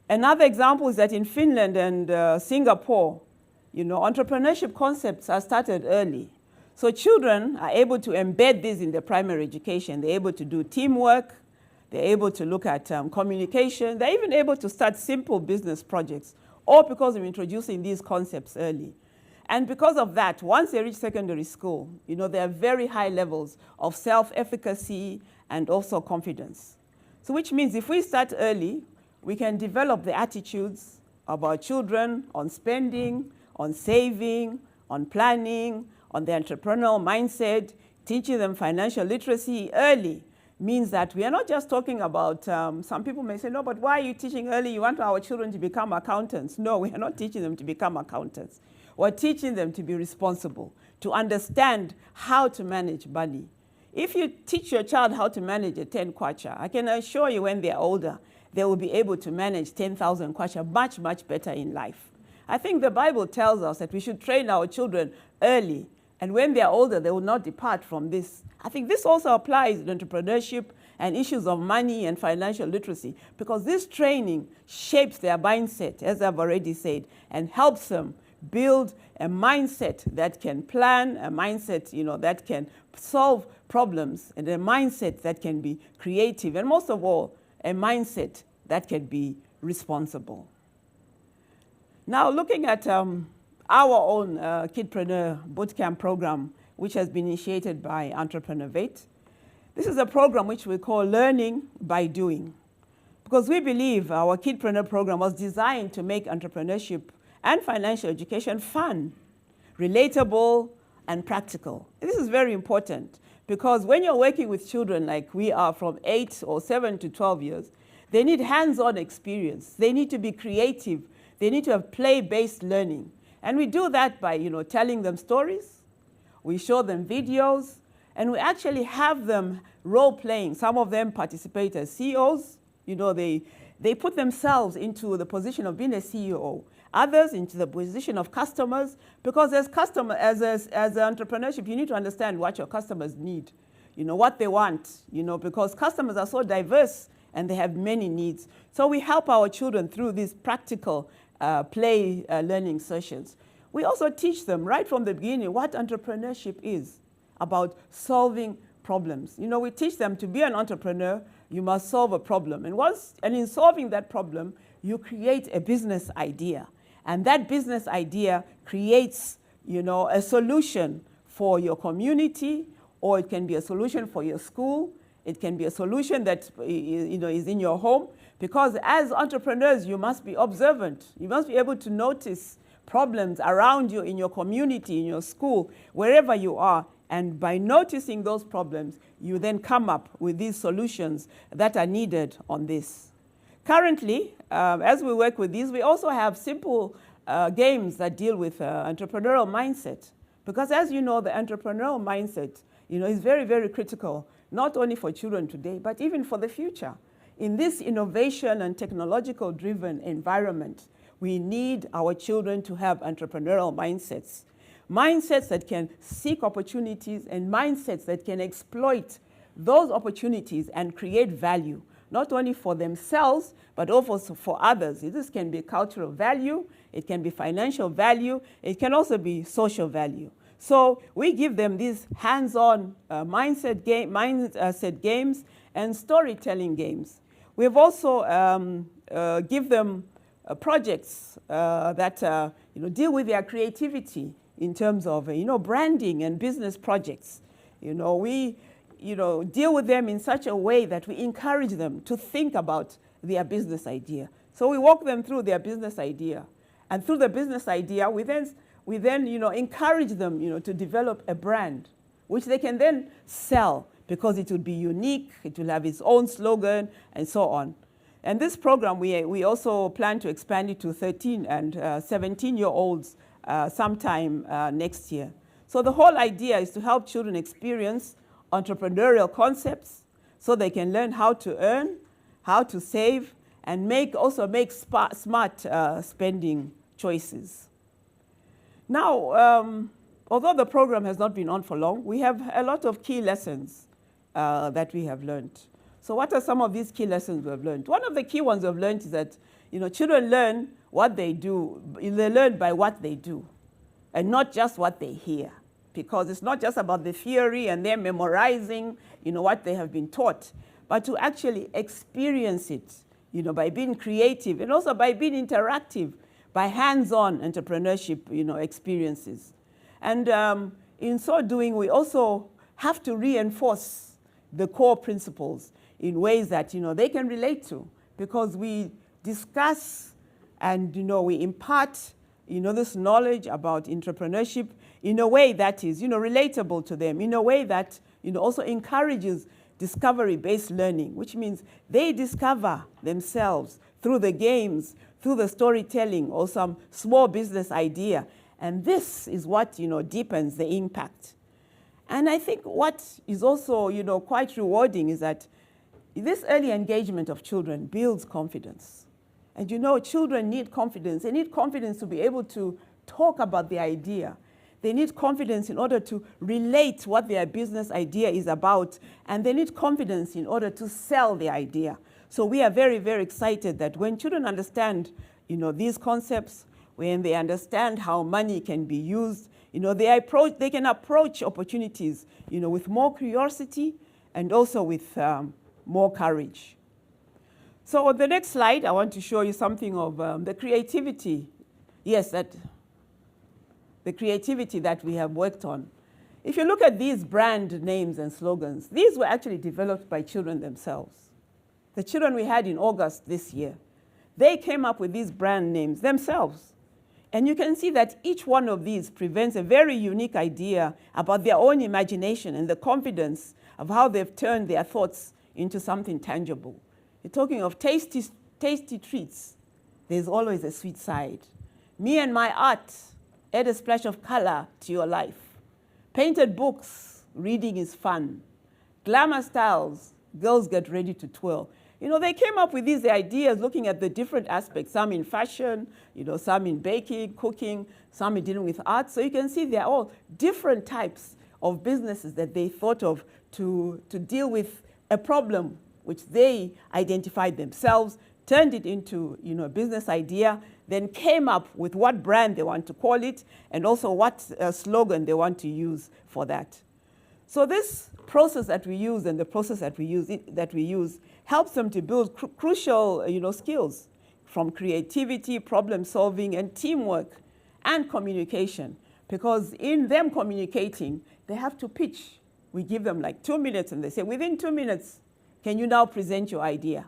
Another example is that in Finland and Singapore, entrepreneurship concepts are started early. So children are able to embed this in their primary education. They're able to do teamwork. They're able to look at communication. They're even able to start simple business projects, all because of introducing these concepts early. And because of that, once they reach secondary school, there are very high levels of self-efficacy and also confidence. So which means if we start early, we can develop the attitudes of our children on spending, on saving, on planning, on the entrepreneurial mindset. Teaching them financial literacy early means that we are not just talking about, some people may say, no, but why are you teaching early? You want our children to become accountants. No, we are not teaching them to become accountants. We're teaching them to be responsible, to understand how to manage money. If you teach your child how to manage a 10 kwacha, I can assure you when they're older, they will be able to manage 10,000 kwacha much, much better in life. I think the Bible tells us that we should train our children early, and when they're older, they will not depart from this. I think this also applies to entrepreneurship and issues of money and financial literacy, because this training shapes their mindset, as I've already said, and helps them build a mindset that can plan, a mindset, that can solve problems, and a mindset that can be creative, and most of all, a mindset that can be responsible. Now, looking at our own Kidpreneur Bootcamp program, which has been initiated by Entreprenovate. This is a program which we call Learning by Doing, because we believe our Kidpreneur program was designed to make entrepreneurship and financial education fun, relatable, and practical. This is very important, because when you're working with children like we are from 8 or 7 to 12 years, they need hands-on experience. They need to be creative. They need to have play-based learning. And we do that by, telling them stories. We show them videos, and we actually have them role-playing. Some of them participate as CEOs. They put themselves into the position of being a CEO. Others into the position of customers, because as entrepreneurship, you need to understand what your customers need, what they want, because customers are so diverse and they have many needs. So we help our children through these practical play learning sessions. We also teach them right from the beginning what entrepreneurship is, about solving problems. We teach them to be an entrepreneur, you must solve a problem. And in solving that problem, you create a business idea. And that business idea creates, a solution for your community, or it can be a solution for your school. It can be a solution that, is in your home. Because as entrepreneurs, you must be observant. You must be able to notice problems around you in your community, in your school, wherever you are. And by noticing those problems, you then come up with these solutions that are needed on this. Currently, as we work with these, we also have simple games that deal with entrepreneurial mindset. Because as you know, the entrepreneurial mindset, is very, very critical, not only for children today, but even for the future. In this innovation and technological-driven environment, we need our children to have entrepreneurial mindsets. Mindsets that can seek opportunities and mindsets that can exploit those opportunities and create value, not only for themselves, but also for others. This can be cultural value, it can be financial value, it can also be social value. So we give them these hands-on mindset games and storytelling games. We've also give them projects that deal with their creativity in terms of branding and business projects. We deal with them in such a way that we encourage them to think about their business idea. So we walk them through their business idea, and through the business idea, we then encourage them to develop a brand, which they can then sell, because it will be unique, it will have its own slogan, and so on. And this program, we also plan to expand it to 13 and 17-year-olds sometime next year. So the whole idea is to help children experience entrepreneurial concepts so they can learn how to earn, how to save, and make smart spending choices. Now, although the program has not been on for long, we have a lot of key lessons that we have learned. So what are some of these key lessons we have learned? One of the key ones we've learned is that children learn what they do. They learn by what they do, and not just what they hear. Because it's not just about the theory and them memorizing what they have been taught, but to actually experience it by being creative, and also by being interactive, by hands-on entrepreneurship experiences. And in so doing, we also have to reinforce the core principles. in ways that, they can relate to, because we discuss and, we impart, this knowledge about entrepreneurship in a way that is, relatable to them, in a way that, also encourages discovery-based learning, which means they discover themselves through the games, through the storytelling, or some small business idea. And this is what, deepens the impact. And I think what is also, quite rewarding is that this early engagement of children builds confidence. And children need confidence. They need confidence to be able to talk about the idea. They need confidence in order to relate what their business idea is about. And they need confidence in order to sell the idea. So we are very, very excited that when children understand, these concepts, when they understand how money can be used, they can approach opportunities, with more curiosity and also with more courage. So on the next slide, I want to show you something of the creativity. Yes, the creativity that we have worked on. If you look at these brand names and slogans, these were actually developed by children themselves. The children we had in August this year, they came up with these brand names themselves. And you can see that each one of these presents a very unique idea about their own imagination and the confidence of how they've turned their thoughts into something tangible. You're talking of tasty treats. There's always a sweet side. Me and my art, add a splash of color to your life. Painted books, reading is fun. Glamour styles, girls get ready to twirl. They came up with these ideas looking at the different aspects, some in fashion, some in baking, cooking, some in dealing with art. So you can see they're all different types of businesses that they thought of to deal with a problem which they identified themselves, turned it into a business idea, then came up with what brand they want to call it, and also what slogan they want to use for that. So this process that we use and the process that we use helps them to build crucial skills, from creativity, problem solving, and teamwork, and communication. Because in them communicating, they have to pitch. We give them like 2 minutes, and they say, within 2 minutes, can you now present your idea?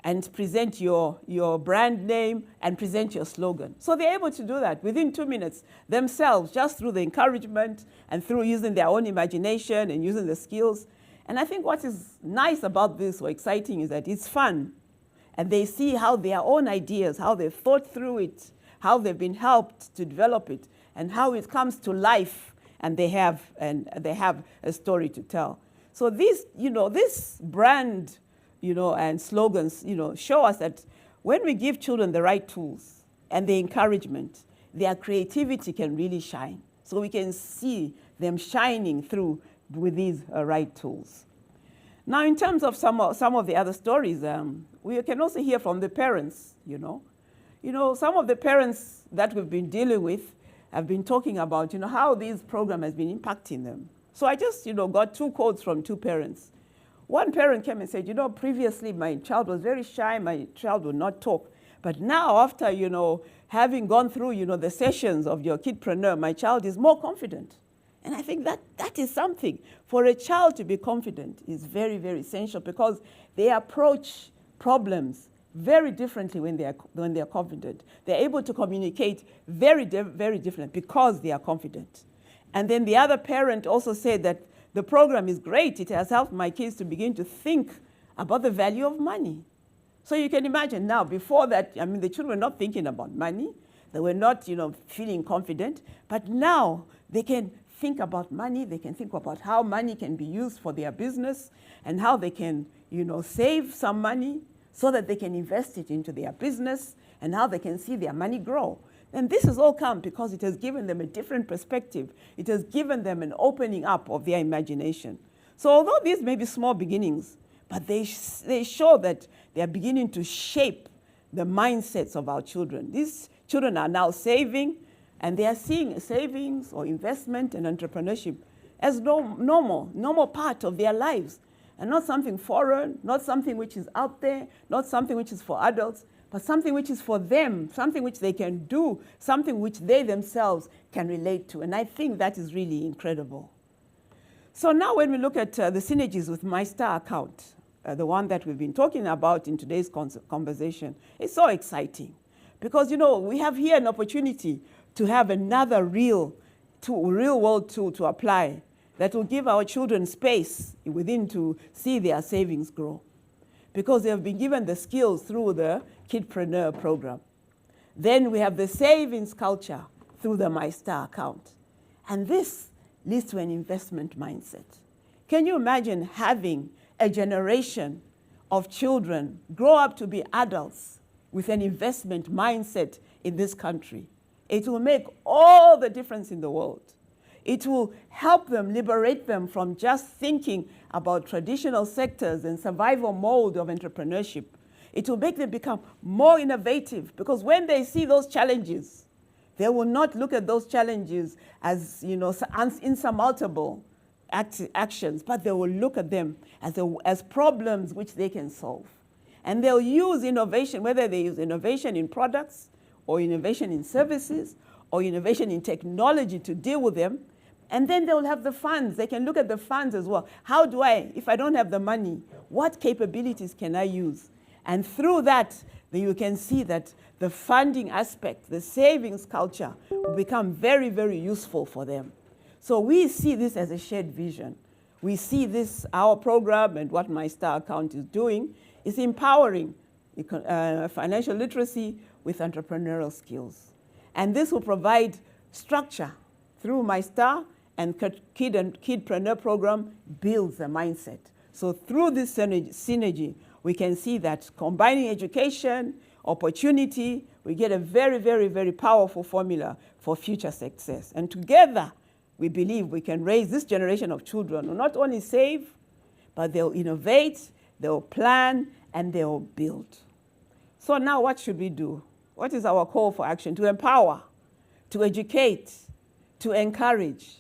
And present your brand name and present your slogan. So they're able to do that within 2 minutes themselves, just through the encouragement and through using their own imagination and using the skills. And I think what is nice about this, or exciting, is that it's fun. And they see how their own ideas, how they've thought through it, how they've been helped to develop it, and how it comes to life, and they have a story to tell. So this brand, and slogans, show us that when we give children the right tools and the encouragement, their creativity can really shine. So we can see them shining through with these right tools. Now, in terms of some of the other stories, we can also hear from the parents, some of the parents that we've been dealing with have been talking about, how this program has been impacting them. So I just, got 2 quotes from 2 parents. One parent came and said, previously my child was very shy, my child would not talk. But now after, having gone through, the sessions of your Kidpreneur, my child is more confident. And I think that is something. For a child to be confident is very, very essential, because they approach problems very differently when they are confident. They're able to communicate very, very differently because they are confident. And then the other parent also said that the program is great. It has helped my kids to begin to think about the value of money. So you can imagine now, before that, the children were not thinking about money. They were not, feeling confident. But now they can think about money. They can think about how money can be used for their business and how they can, save some money so that they can invest it into their business, and how they can see their money grow. And this has all come because it has given them a different perspective. It has given them an opening up of their imagination. So although these may be small beginnings, but they show that they are beginning to shape the mindsets of our children. These children are now saving, and they are seeing savings or investment and entrepreneurship as normal part of their lives, and not something foreign, not something which is out there, not something which is for adults, but something which is for them, something which they can do, something which they themselves can relate to. And I think that is really incredible. So now when we look at the synergies with My Star account, the one that we've been talking about in today's conversation, is so exciting. Because, you know, we have here an opportunity to have another real world tool to apply that will give our children space within to see their savings grow. Because they have been given the skills through the Kidpreneur program. Then we have the savings culture through the My Star account. And this leads to an investment mindset. Can you imagine having a generation of children grow up to be adults with an investment mindset in this country? It will make all the difference in the world. It will help them, liberate them from just thinking about traditional sectors and survival mode of entrepreneurship. It will make them become more innovative, because when they see those challenges, they will not look at those challenges as, you know, insurmountable actions, but they will look at them as problems which they can solve. And they'll use innovation, whether they use innovation in products or innovation in services or innovation in technology to deal with them. And then they'll have the funds. They can look at the funds as well. How do I, if I don't have the money, what capabilities can I use? And through that, you can see that the funding aspect, the savings culture, will become very, very useful for them. So we see this as a shared vision. We see this, our program and what My Star account is doing, is empowering financial literacy with entrepreneurial skills. And this will provide structure through My Star, and Kidpreneur program builds a mindset. So through this synergy, we can see that combining education, opportunity, we get a very, very, very powerful formula for future success. And together, we believe we can raise this generation of children who not only save, but they'll innovate, they'll plan, and they'll build. So now what should we do? What is our call for action? To empower, to educate, to encourage.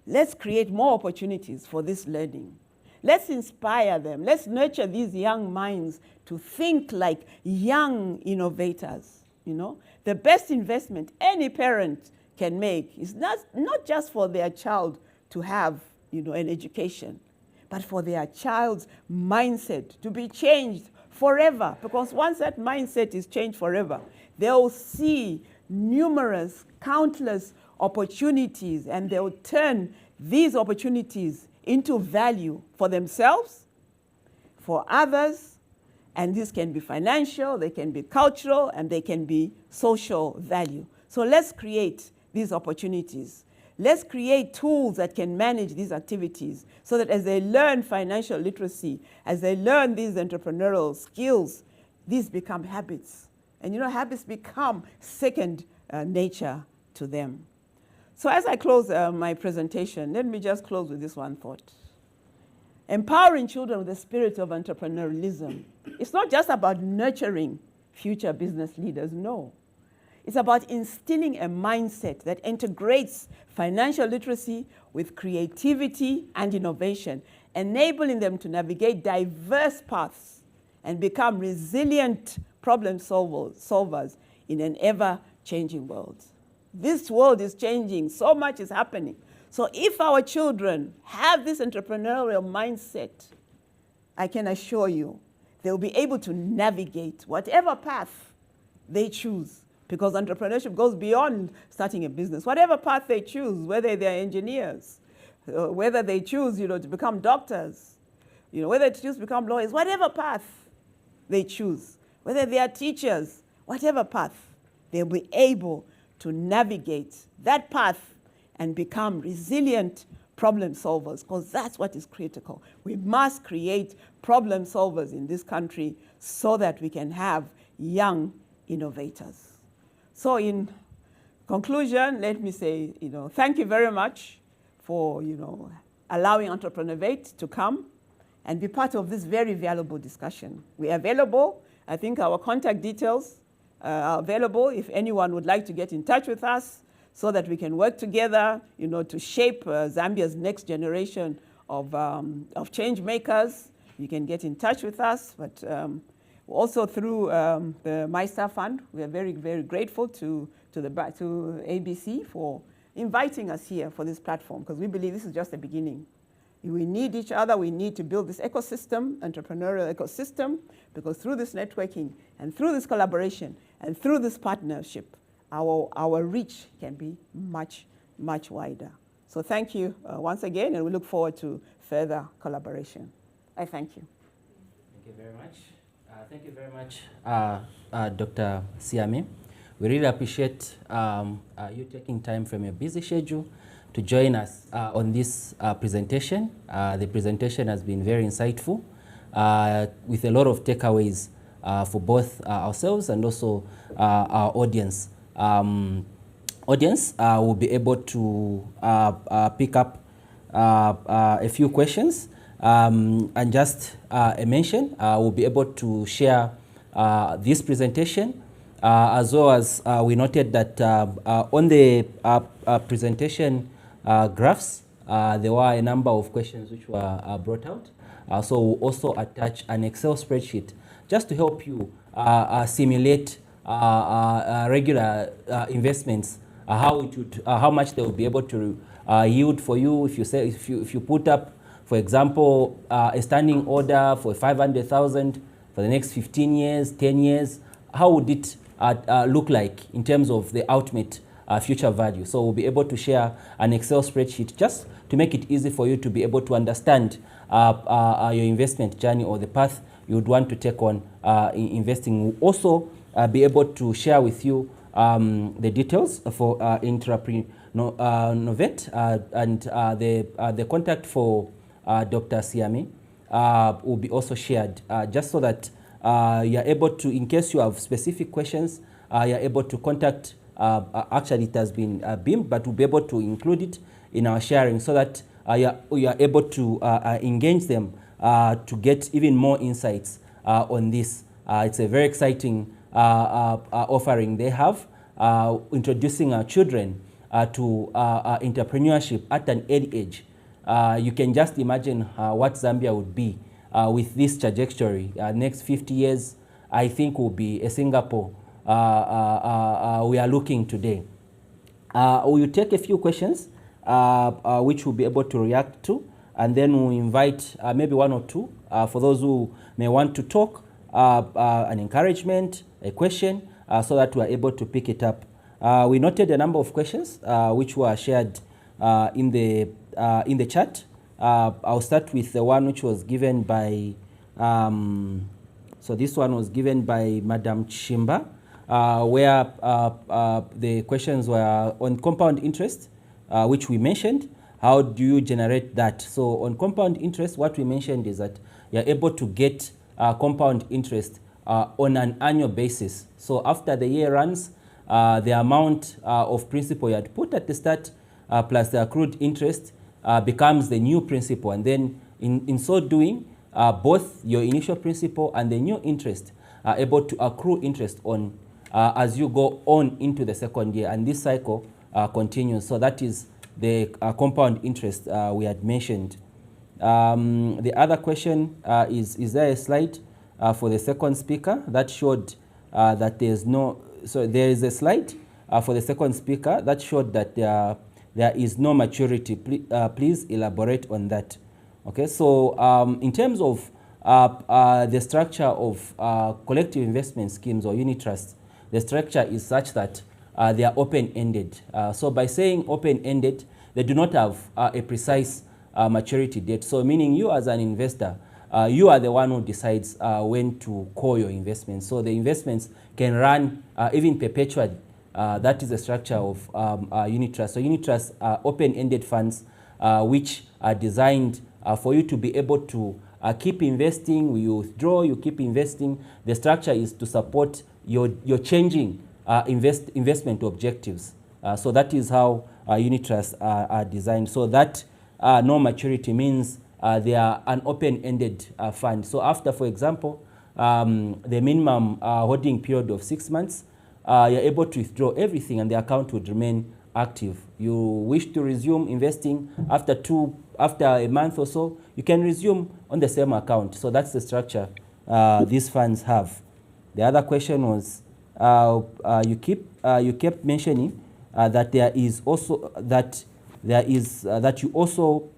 Let's create more opportunities for this learning. Let's inspire them. Let's nurture these young minds to think like young innovators. You know, the best investment any parent can make is not just for their child to have, you know, an education, but for their child's mindset to be changed forever. Because once that mindset is changed forever, they'll see numerous, countless opportunities, and they'll turn these opportunities into value for themselves, for others, and this can be financial, they can be cultural, and they can be social value. So let's create these opportunities. Let's create tools that can manage these activities so that as they learn financial literacy, as they learn these entrepreneurial skills, these become habits. And you know, habits become second nature to them. So as I close my presentation, let me just close with this one thought. Empowering children with the spirit of entrepreneurialism. It's not just about nurturing future business leaders, no. It's about instilling a mindset that integrates financial literacy with creativity and innovation, enabling them to navigate diverse paths and become resilient problem solvers in an ever-changing world. This world is changing, so much is happening. So if our children have this entrepreneurial mindset, I can assure you, they'll be able to navigate whatever path they choose, because entrepreneurship goes beyond starting a business. Whatever path they choose, whether they're engineers, whether they choose, you know, to become doctors, you know, whether they choose to become lawyers, whatever path they choose, whether they are teachers, whatever path, they'll be able to navigate that path and become resilient problem solvers, because that's what is critical. We must create problem solvers in this country so that we can have young innovators. So in conclusion, let me say, you know, thank you very much for, you know, allowing Entreprenovate to come and be part of this very valuable discussion. We are available. I think our contact details are available if anyone would like to get in touch with us so that we can work together, you know, to shape Zambia's next generation of change makers. You can get in touch with us, but also through the My Star Fund. We are very, very grateful to ABC for inviting us here for this platform, because we believe this is just the beginning. We need each other. We need to build this ecosystem, entrepreneurial ecosystem, because through this networking and through this collaboration and through this partnership, our reach can be much, much wider. So thank you once again, and we look forward to further collaboration. I thank you. Thank you very much. Thank you very much, Dr. Siame. We really appreciate you taking time from your busy schedule to join us on this presentation. The presentation has been very insightful with a lot of takeaways for both ourselves and also our audience. Audience will be able to pick up a few questions and just a mention. We'll be able to share this presentation as well as we noted that on the presentation graphs, there were a number of questions which were brought out. So we'll also attach an Excel spreadsheet just to help you simulate regular investments, how much they will be able to yield for you. If you put up, for example, a standing order for 500,000 for the next 15 years, 10 years, how would it look like in terms of the ultimate future value? So we'll be able to share an Excel spreadsheet just to make it easy for you to be able to understand your investment journey or the path you would want to take on investing. We'll also be able to share with you the details for Entreprenovate and the contact for Dr. Siame will be also shared just so that you're able to, in case you have specific questions, you're able to contact, actually it has been beamed, but we'll be able to include it in our sharing so that you are able to engage them to get even more insights on this. It's a very exciting offering they have, introducing our children to entrepreneurship at an early age. You can just imagine what Zambia would be with this trajectory. Next 50 years, I think, will be a Singapore we are looking today. We will take a few questions which we'll be able to react to, and then we'll invite maybe one or two for those who may want to talk, an encouragement, a question, so that we're able to pick it up. We noted a number of questions which were shared in the chat. I'll start with the one which was given by, so this one was given by Madam Chimba, where the questions were on compound interest, which we mentioned. How do you generate that? So on compound interest, what we mentioned is that you're able to get compound interest on an annual basis. So after the year runs, the amount of principal you had put at the start plus the accrued interest becomes the new principal. And then in so doing, both your initial principal and the new interest are able to accrue interest on as you go on into the second year. And this cycle continues. So that is the compound interest we had mentioned. The other question is there a slide for the second speaker that showed that there's no, so there is a slide for the second speaker that showed that there is no maturity. Please elaborate on that. Okay, so in terms of the structure of collective investment schemes or unit trusts, the structure is such that they are open-ended. So by saying open-ended, they do not have a precise maturity date. So meaning you as an investor, you are the one who decides when to call your investments. So the investments can run even perpetually. That is the structure of unit trusts. So unit trusts are open-ended funds which are designed for you to be able to keep investing. You withdraw, you keep investing. The structure is to support your changing investment objectives. So that is how unit trusts are designed. So that no maturity means they are an open-ended fund. So after, for example, the minimum holding period of 6 months, you're able to withdraw everything and the account would remain active. You wish to resume investing after a month or so, you can resume on the same account. So that's the structure these funds have. The other question was you kept mentioning that there is also that you also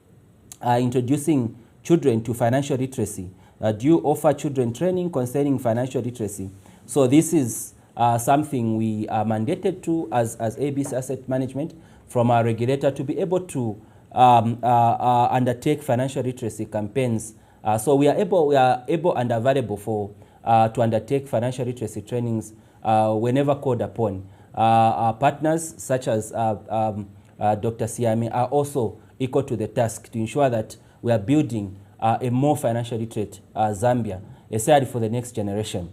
introducing children to financial literacy. Do you offer children training concerning financial literacy? So this is something we are mandated to as ABC Asset Management from our regulator to be able to undertake financial literacy campaigns. So we are able and available for to undertake financial literacy trainings whenever called upon. Our partners such as Dr. Siame are also equal to the task to ensure that we are building a more financial literate Zambia, especially for the next generation.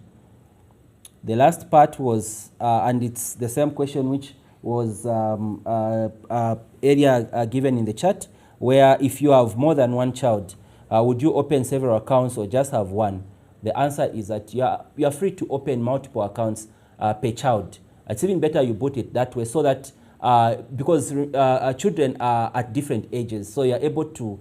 The last part was, and it's the same question which was area given in the chat, where if you have more than one child, would you open several accounts or just have one? The answer is that you are free to open multiple accounts per child. It's even better you put it that way so that because children are at different ages, so you're able to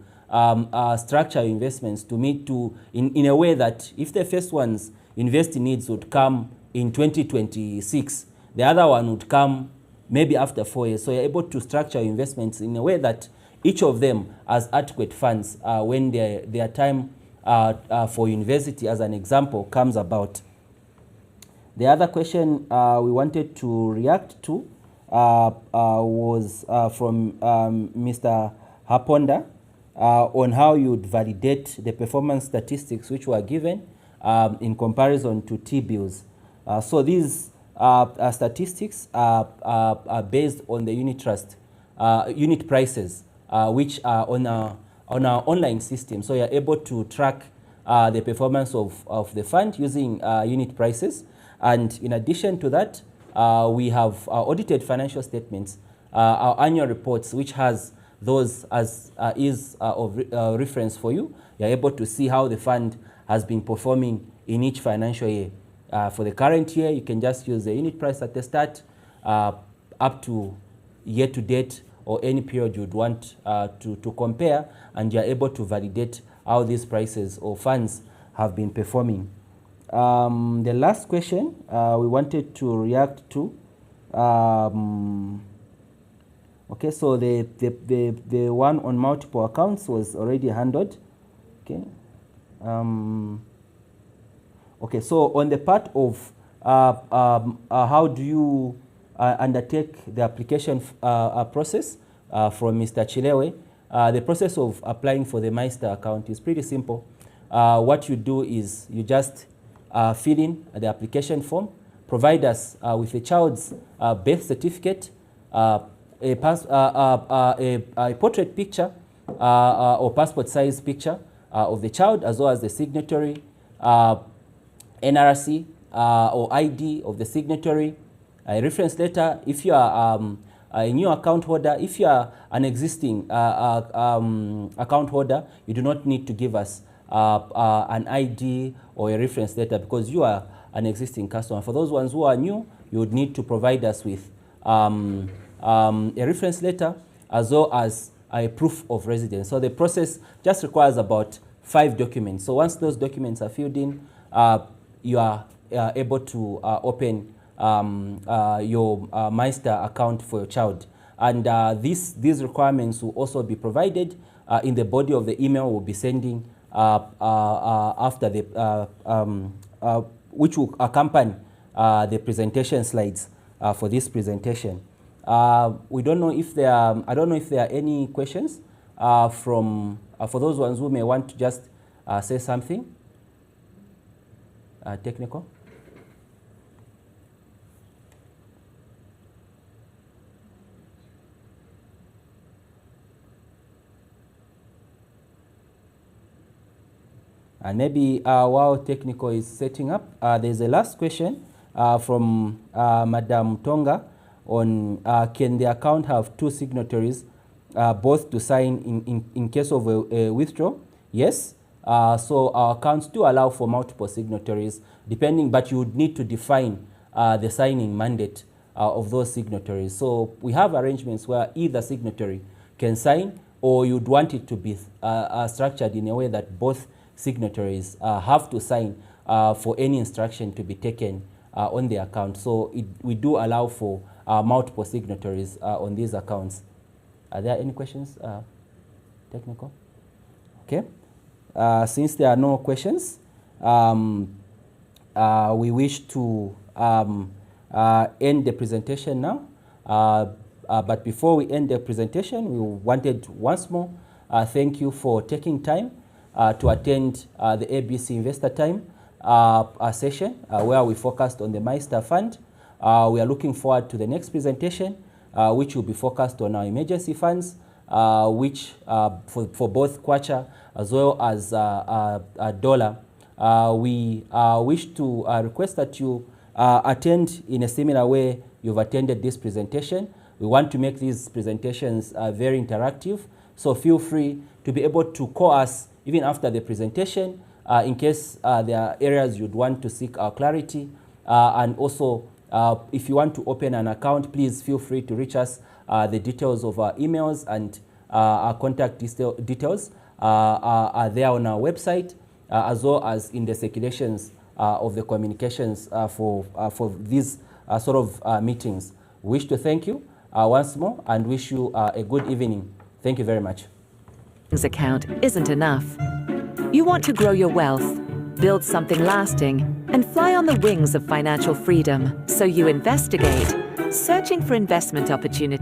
structure investments to meet in a way that if the first one's investing needs would come in 2026, the other one would come maybe after 4 years. So you're able to structure investments in a way that each of them has adequate funds when their time for university, as an example, comes about. The other question we wanted to react to was from Mr. Haponda on how you'd validate the performance statistics which were given in comparison to T-bills. So these statistics are based on the unit prices, which are on our online system. So you're able to track the performance of the fund using unit prices. And in addition to that, we have audited financial statements, our annual reports, which has those as of reference for you. You're able to see how the fund has been performing in each financial year. For the current year, you can just use the unit price at the start up to year to date or any period you'd want to compare, and you're able to validate how these prices or funds have been performing. The last question we wanted to react to. Okay, so the one on multiple accounts was already handled. Okay. Okay, so on the part of how do you undertake the application process from Mr. Chilewe, the process of applying for the Meister account is pretty simple. What you do is you just fill in the application form, provide us with a child's birth certificate, a portrait picture or passport size picture of the child, as well as the signatory, NRC or ID of the signatory, a reference letter if you are a new account holder. If you are an existing account holder, you do not need to give us an ID or a reference letter because you are an existing customer. For those ones who are new, you would need to provide us with a reference letter as well as a proof of residence. So the process just requires about 5 documents. So once those documents are filled in, you are able to open your Meister account for your child. And these requirements will also be provided in the body of the email we'll be sending after the, which will accompany the presentation slides for this presentation. We don't know if there are, I don't know if there are any questions from, for those ones who may want to just say something. Technical. And maybe while technical is setting up, there's a last question from Madam Tonga on can the account have 2 signatories, both to sign in case of a withdrawal? Yes. So our accounts do allow for multiple signatories, depending, but you would need to define the signing mandate of those signatories. So we have arrangements where either signatory can sign, or you'd want it to be structured in a way that both signatories have to sign for any instruction to be taken on the account. So we do allow for multiple signatories on these accounts. Are there any questions, technical? Okay. Since there are no questions, we wish to end the presentation now. But before we end the presentation, we wanted once more thank you for taking time to attend the ABC Investor Time session where we focused on the MyStar Fund. We are looking forward to the next presentation, which will be focused on our emergency funds, which for both Kwacha as well as Dollar. We wish to request that you attend in a similar way you've attended this presentation. We want to make these presentations very interactive, so feel free to be able to call us even after the presentation in case there are areas you'd want to seek our clarity. And also, if you want to open an account, please feel free to reach us. The details of our emails and our contact details are there on our website, as well as in the circulations of the communications for these sort of meetings. We wish to thank you once more and wish you a good evening. Thank you very much. Account isn't enough. You want to grow your wealth, build something lasting, and fly on the wings of financial freedom. So you investigate, searching for investment opportunities.